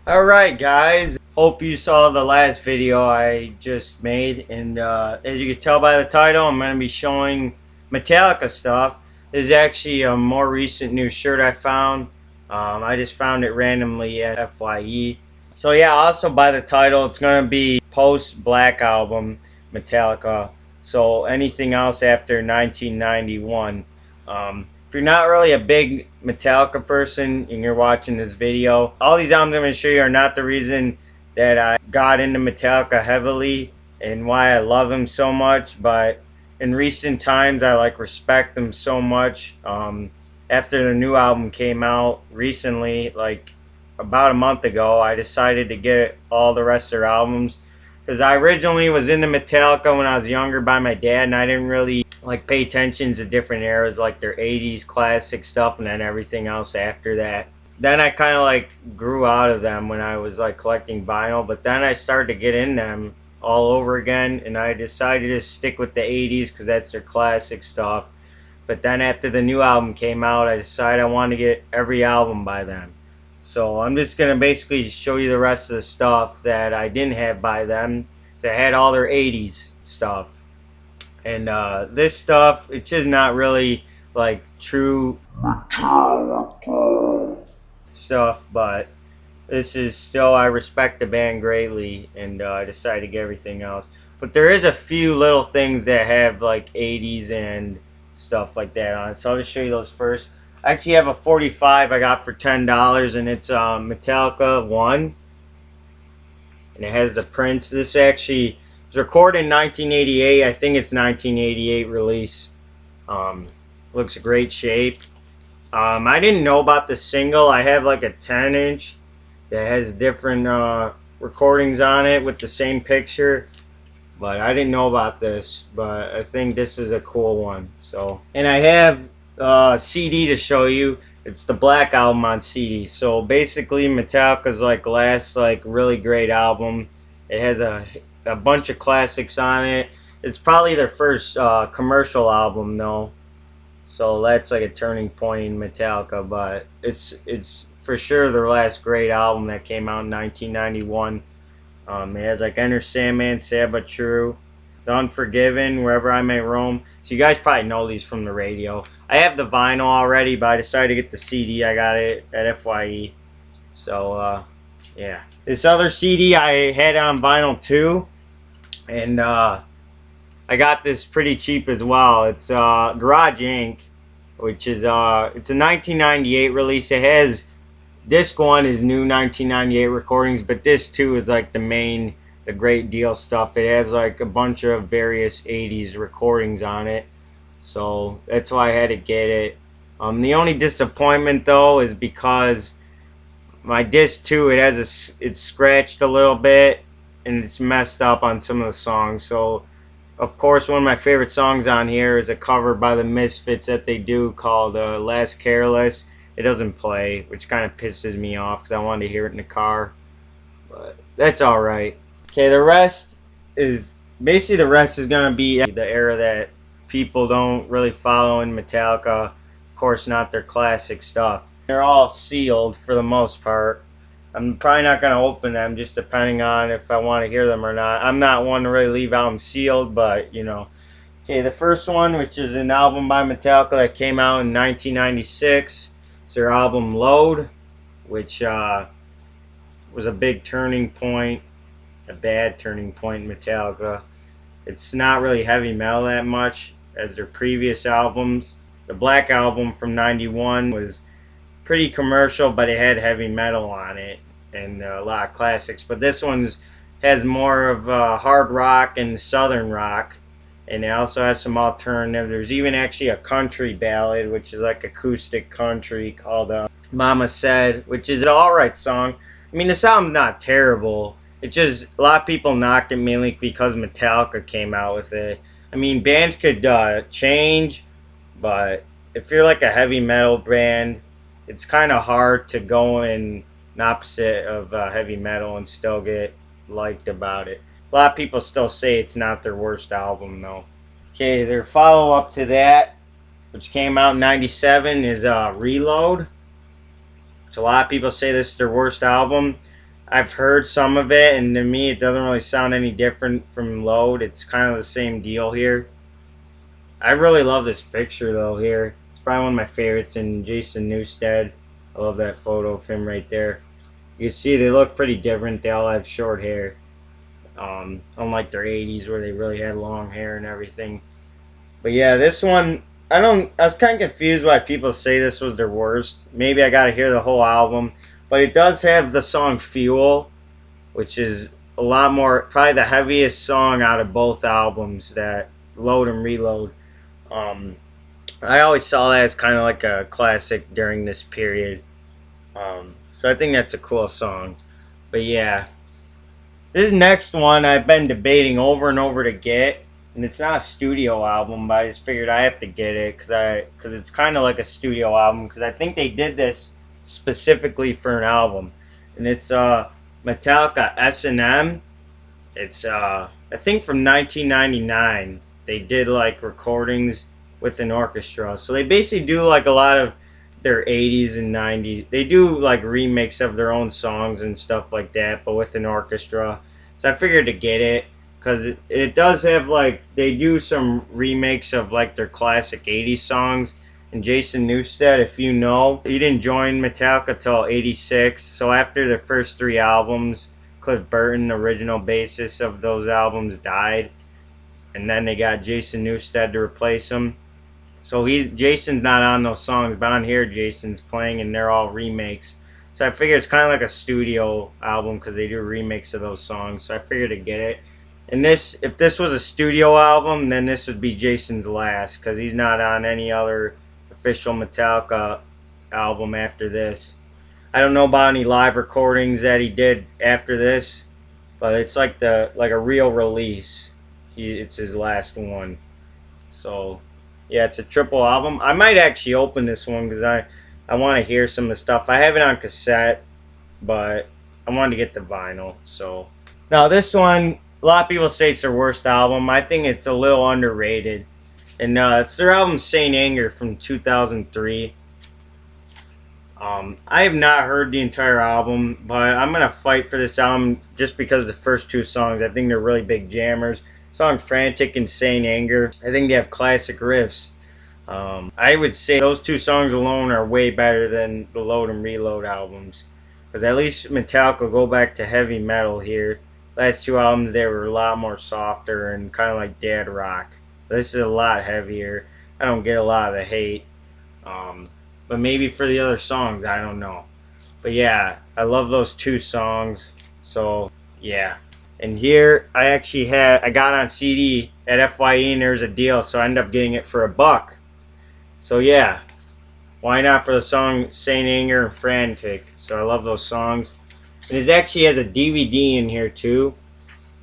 Alright guys, hope you saw the last video I just made, and as you can tell by the title, I'm going to be showing Metallica stuff. This is actually a more recent new shirt I found. I just found it randomly at FYE. So yeah, also by the title, it's going to be post Black Album Metallica. So anything else after 1991. If you're not really a big Metallica person and you're watching this video, all these albums I'm going to show you are not the reason that I got into Metallica heavily and why I love them so much, but in recent times I respect them so much. After the new album came out recently, like about a month ago, I decided to get all the rest of their albums because I originally was into Metallica when I was younger by my dad, and I didn't really pay attention to different eras like their 80s classic stuff and then everything else after that. Then I kind of grew out of them when I was collecting vinyl, but then I started to get in them all over again, and I decided to stick with the 80s because that's their classic stuff. But then after the new album came out, I decided I wanted to get every album by them. So I'm just going to basically show you the rest of the stuff that I didn't have by them. So I had all their 80s stuff. And this stuff, it's just not really true stuff, but this is still, I respect the band greatly, and I decided to get everything else. But there is a few little things that have 80s and stuff like that on it. So I'll just show you those first. I actually have a 45 I got for $10, and it's Metallica 1. And it has the prints. This actually was recorded in 1988. I think it's 1988 release. Looks great shape. I didn't know about the single. I have a 10-inch that has different recordings on it with the same picture. But I didn't know about this, but I think this is a cool one. So, and I have a CD to show you. It's the Black Album on CD. So basically, Metallica's last really great album. It has a bunch of classics on it. It's probably their first commercial album though. So that's a turning point in Metallica, but it's for sure their last great album that came out in 1991. It has Enter Sandman, Sad But True, The Unforgiven, Wherever I May Roam. So you guys probably know these from the radio. I have the vinyl already, but I decided to get the CD. I got it at FYE. So yeah. This other CD I had on vinyl too, and I got this pretty cheap as well. It's Garage Inc., which is it's a 1998 release. It has disc 1 is new 1998 recordings, but this too is the great deal stuff. It has a bunch of various 80s recordings on it, so that's why I had to get it. The only disappointment though is because my disc 2, it's scratched a little bit and it's messed up on some of the songs. So of course one of my favorite songs on here is a cover by the Misfits that they do called Last Careless. It doesn't play, which kind of pisses me off because I wanted to hear it in the car, but that's alright. Okay, the rest is going to be the era that people don't really follow in Metallica. Of course, not their classic stuff. They're all sealed for the most part. I'm probably not going to open them, just depending on if I want to hear them or not. I'm not one to really leave albums sealed, but you know. Okay, the first one, which is an album by Metallica that came out in 1996. It's their album Load, which was a big turning point, a bad turning point in Metallica. It's not really heavy metal that much as their previous albums. The Black Album from '91 was pretty commercial, but it had heavy metal on it and a lot of classics. But this one has more of hard rock and southern rock, and it also has some alternative. There's even actually a country ballad, which is acoustic country, called Mama Said, which is an alright song. I mean, this album's not terrible. It just, a lot of people knocked it mainly because Metallica came out with it. I mean, bands could change, but if you're a heavy metal band, it's kind of hard to go in an opposite of heavy metal and still get liked about it. A lot of people still say it's not their worst album though. Okay, their follow-up to that, which came out in '97, is Reload, which a lot of people say this is their worst album. I've heard some of it, and to me, it doesn't really sound any different from Load. It's kind of the same deal here. I really love this picture though. Here, it's probably one of my favorites in Jason Newsted. I love that photo of him right there. You can see they look pretty different. They all have short hair, unlike their '80s where they really had long hair and everything. But yeah, this one, I don't. I was kind of confused why people say this was their worst. Maybe I got to hear the whole album, but it does have the song "Fuel," which is a lot more, probably the heaviest song out of both albums. That Load and Reload. Um, I always saw that as kind of like a classic during this period. So I think that's a cool song. But yeah, this next one I've been debating over and over to get, and it's not a studio album, but I just figured I have to get it because it's kind of like a studio album because I think they did this specifically for an album, and it's Metallica S&M. It's I think from 1999. They did like recordings with an orchestra. So they basically do like a lot of their 80s and 90s. They do like remakes of their own songs and stuff like that, but with an orchestra. So I figured to get it because it does have like they do some remakes of like their classic 80s songs. And Jason Newsted, if you know, he didn't join Metallica till '86. So after the first three albums, Cliff Burton, original bassist of those albums, died, and then they got Jason Newsted to replace him. So Jason's not on those songs, but on here Jason's playing, and they're all remakes. So I figured it's kind of like a studio album because they do remakes of those songs. So I figured to get it. And this, if this was a studio album, then this would be Jason's last because he's not on any other official Metallica album after this. I don't know about any live recordings that he did after this, but it's like a real release. It's his last one. So yeah, it's a triple album. I might actually open this one because I want to hear some of the stuff. I have it on cassette, but I wanted to get the vinyl. So now this one, a lot of people say it's their worst album. I think it's a little underrated, and it's their album Saint Anger from 2003. I have not heard the entire album, but I'm gonna fight for this album just because the first two songs I think they're really big jammers. Song Frantic and Saint Anger, I think they have classic riffs. I would say those two songs alone are way better than the Load and Reload albums, because at least Metallica go back to heavy metal here. Last two albums they were a lot more softer and kind of like dad rock. This is a lot heavier. I don't get a lot of the hate. But maybe for the other songs, I don't know. But yeah, I love those two songs. So yeah. And here I got on CD at FYE, and there's a deal, so I ended up getting it for $1. So yeah, why not for the song Saint Anger and Frantic? So I love those songs. And it actually has a DVD in here too.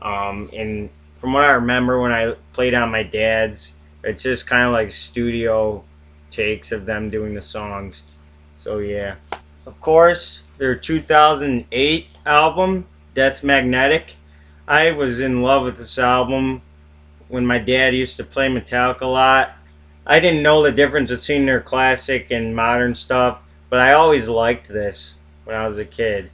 And from what I remember when I played on my dad's, it's just kind of like studio takes of them doing the songs. So yeah. Of course, their 2008 album, Death Magnetic. I was in love with this album when my dad used to play Metallica a lot. I didn't know the difference between their classic and modern stuff, but I always liked this when I was a kid.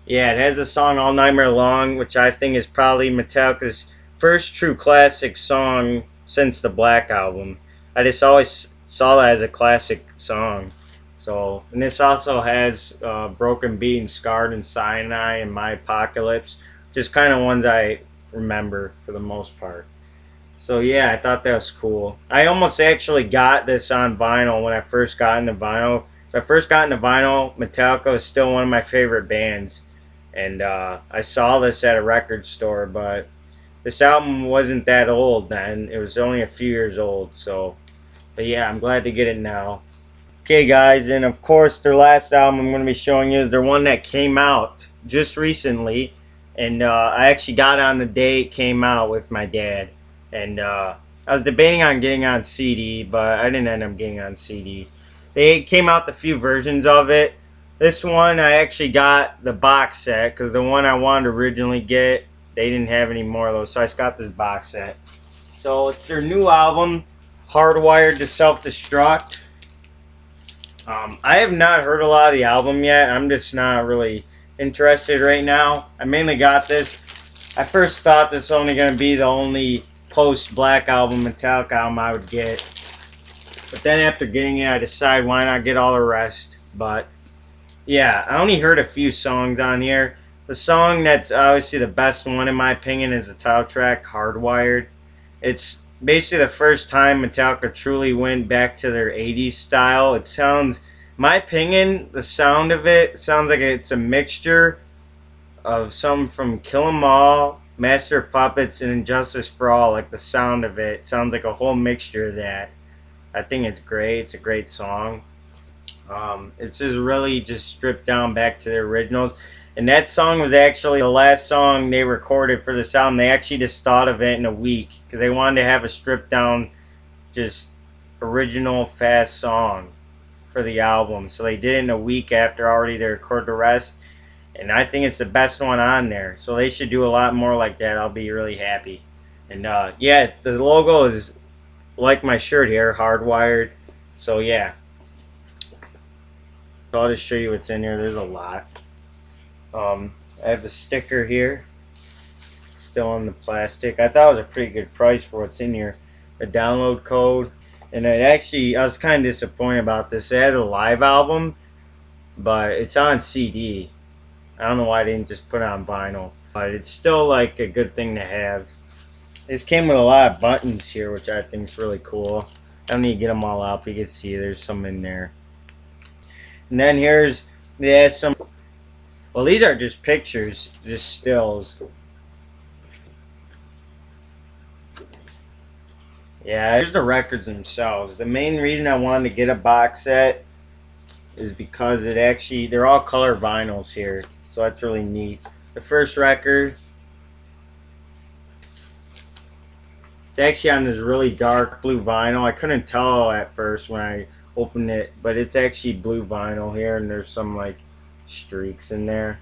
Yeah, it has a song All Nightmare Long, which I think is probably Metallica's first true classic song since the Black Album. I just always saw that as a classic song. So, and this also has Broken Beat and Scarred and Sinai and My Apocalypse, just kind of ones I remember for the most part. So yeah, I thought that was cool. I almost actually got this on vinyl when I first got into vinyl. When I first got into vinyl, Metallica was still one of my favorite bands. And I saw this at a record store, but this album wasn't that old then. It was only a few years old, so... But yeah, I'm glad to get it now. Okay guys, and of course their last album I'm going to be showing you is their one that came out just recently. And I actually got it on the day it came out with my dad. And I was debating on getting on CD, but I didn't end up getting on CD. They came out the few versions of it. This one I actually got the box set because the one I wanted to originally get, they didn't have any more of those, so I just got this box set. So it's their new album, Hardwired to Self-Destruct. I have not heard a lot of the album yet. I'm just not really interested right now. I mainly got this. I first thought this was only going to be the only post-Black Album Metallica album I would get. But then after getting it, I decided why not get all the rest. But yeah, I only heard a few songs on here. The song that's obviously the best one in my opinion is the title track, Hardwired. It's basically the first time Metallica truly went back to their 80s style. It sounds, in my opinion, the sound of it sounds like it's a mixture of some from Kill 'Em All, Master of Puppets, and Injustice for All. Like the sound of it sounds like a whole mixture of that. I think it's great. It's a great song. It's just really just stripped down back to the originals. And that song was actually the last song they recorded for this album. They actually just thought of it in a week because they wanted to have a stripped down, just original fast song for the album. So they did it in a week after already they recorded the rest. And I think it's the best one on there. So they should do a lot more like that. I'll be really happy. And yeah, the logo is like my shirt here, Hardwired. So yeah. So I'll just show you what's in here. There's a lot. I have the sticker here, still on the plastic. I thought it was a pretty good price for what's in here. A download code, and I was kind of disappointed about this. It had a live album, but it's on CD. I don't know why I didn't just put it on vinyl, but it's still like a good thing to have. This came with a lot of buttons here, which I think is really cool. I don't need to get them all out, but you can see there's some in there. And then they have some. Well, these are just pictures, just stills. Yeah, here's the records themselves. The main reason I wanted to get a box set is because they're all color vinyls here. So that's really neat. The first record, it's actually on this really dark blue vinyl. I couldn't tell at first when I opened it, but it's actually blue vinyl here, and there's some like streaks in there.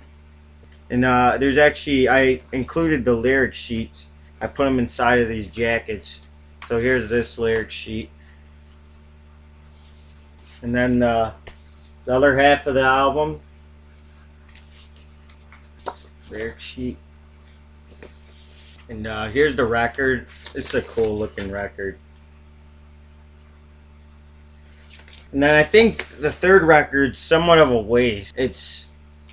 And there's actually, I included the lyric sheets. I put them inside of these jackets. So here's this lyric sheet. And then the other half of the album, lyric sheet. And here's the record. This is a cool looking record. And then I think the third record's somewhat of a waste.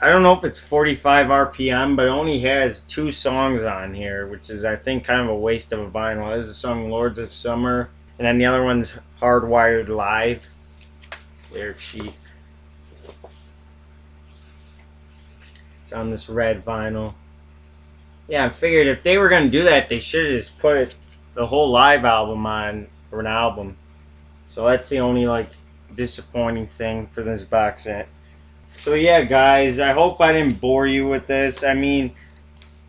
I don't know if it's 45 RPM, but it only has 2 songs on here, which is, I think, kind of a waste of a vinyl. There's the song Lords of Summer, and then the other one's Hardwired Live. Lyric sheet. It's on this red vinyl. Yeah, I figured if they were going to do that, they should have just put the whole live album on, or an album. So that's the only, like, disappointing thing for this box set. So yeah, guys, I hope I didn't bore you with this. I mean,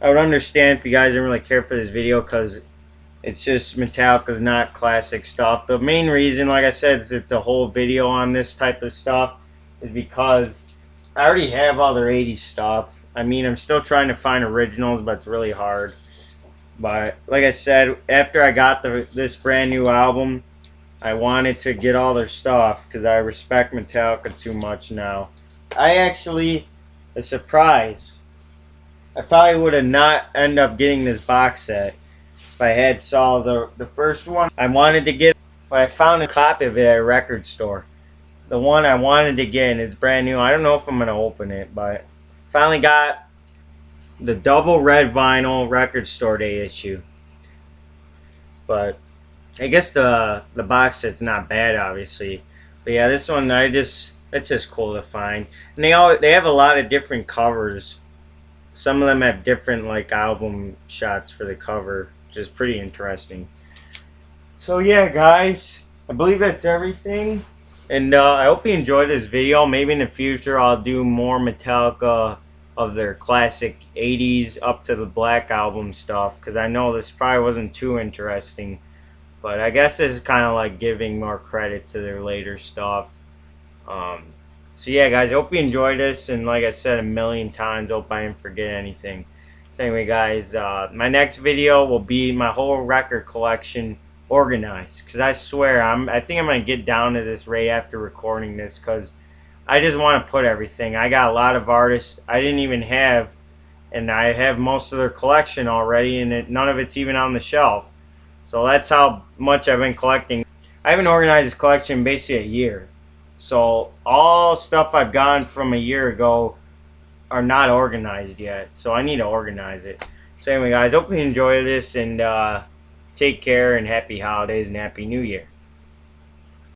I would understand if you guys didn't really care for this video because it's just Metallica's not classic stuff. The main reason, like I said, is it's a whole video on this type of stuff is because I already have all their 80s stuff. I mean, I'm still trying to find originals, but it's really hard. But like I said, after I got this brand new album, I wanted to get all their stuff because I respect Metallica too much now. A surprise, I probably would have not ended up getting this box set if I had saw the first one I wanted to get, but I found a copy of it at a record store. The one I wanted to get, and it's brand new. I don't know if I'm going to open it, but finally got the double red vinyl record store day issue. But I guess the box set's not bad, obviously. But yeah, this one it's just cool to find. And they have a lot of different covers. Some of them have different like album shots for the cover, which is pretty interesting. So yeah, guys, I believe that's everything. And I hope you enjoyed this video. Maybe in the future I'll do more Metallica of their classic 80s up to the Black Album stuff, because I know this probably wasn't too interesting. But I guess this is kind of like giving more credit to their later stuff. So yeah, guys, I hope you enjoyed this, and like I said a million times, hope I didn't forget anything. So anyway, guys, my next video will be my whole record collection organized, because I swear I think I'm gonna get down to this right after recording this, because I just want to put everything. I got a lot of artists I didn't even have, and I have most of their collection already, and none of it's even on the shelf. So that's how much I've been collecting. I haven't organized this collection in basically a year. So all stuff I've gotten from a year ago are not organized yet. So I need to organize it. So anyway, guys, hope you enjoy this, and take care, and happy holidays and happy New Year.